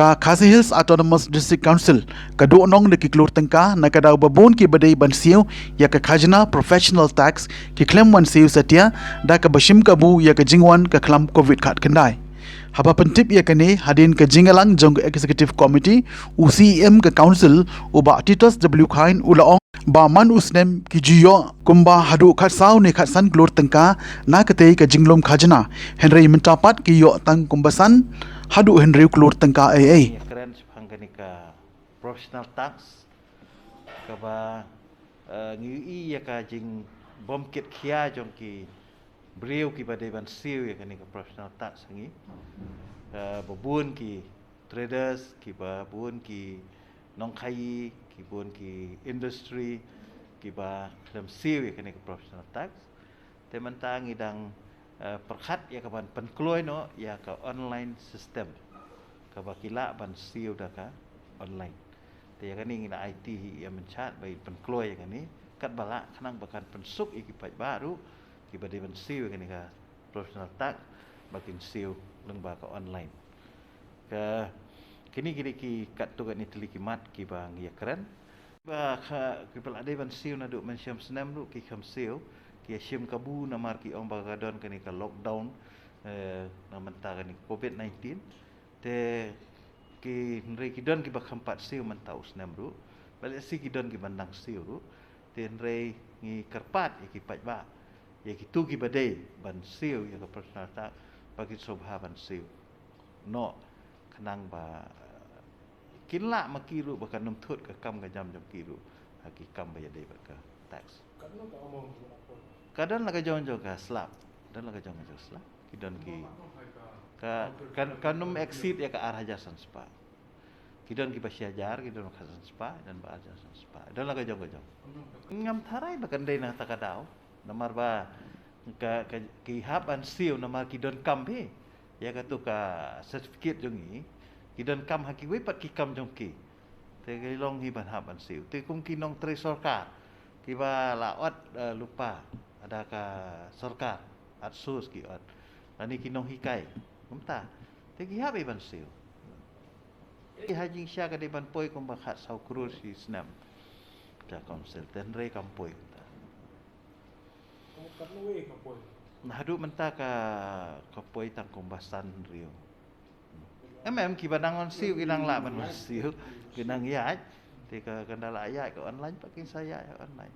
ka Khasi Hills Autonomous District Council ka do nong de ki klur tengka na ka daw babon ki badai ban siu ya ka khajna professional tax ki claim wan siu satia da ka bashim ka bu ya ka jingwan ka klam covid khat kendai haba pentip ya kane hadin ka jingalang jong executive committee UCM ka council uba Titus W Khain ulaong ba man usnem ki jiyo kumba hadu khat saw ne khat san klur tengka na ka te ka jinglom khajna Henry Mintapat ki yo tang kumbasan hadu Henry klur tengka AA keren sepanggani ka professional tax ka ba ngi ya ka jing bom kit khia jong ki beliau ki badai ban siu ya kani ka professional tax ngi babun ki traders ki babun ki nong khai ki bun ki industry ki ba dalam siu ya kani ka professional tax te mentang idang perkhat ya ka ban penkloy no ya ka online system ka bakila ban siu da ka online te ya kani ngina IT ya menchat bai penkloy ya kani kat bala kanang bakan pensuk iki pai baru ki badai ban siu kani ka professional tax bakin siu leng ba ka online ka kini ki kat tu ni teliki mat ki bang ya keren ba ki bala dai ban siu na duk men syam senam duk ki kham siu ki syam kabu na mar ki ong bagadon kani ka lockdown na mentah kani covid-19 te ki nri ki don ki ba khampat siu man tau senam duk balik si ki don ki bandang siu duk te nri ngi kerpat ki pai ba ya gitu ki badai ban siu ya ka personal tak bagi sobha ban siu no kenang ba kinla makiru bakan num thut ka kam ka jam kiru haki kam ba yadai ba ka tax kadang la ka jong jong ka slap dan la ka jong jong slap kidon ki ka kanum exit ya ka arah jasan spa kidon ki pasyajar kidon ka jasan spa dan ba jasan spa dan la ka jong ngam tharai bakan dai na takadau namar ba ka ki haban siu namar ki don kam he ya ka tu ka certificate jongi ki don kam haki we pat ki kam jong ki te ki long hi ban haban siu te kum ki nong tre sarkar ki ba laot lupa ada ka sarkar at sus ki ot ani ki nong hikai kumta te ki hab ban siu ki hajing sya ka de ban poi kum ba khat sau krus si snam ka council ten re kam poi hadu mentah ka poi tang kumbasan rio ki badangon siu kinang la ban siu kinang yai te ka kendala ayat ka online paking saya online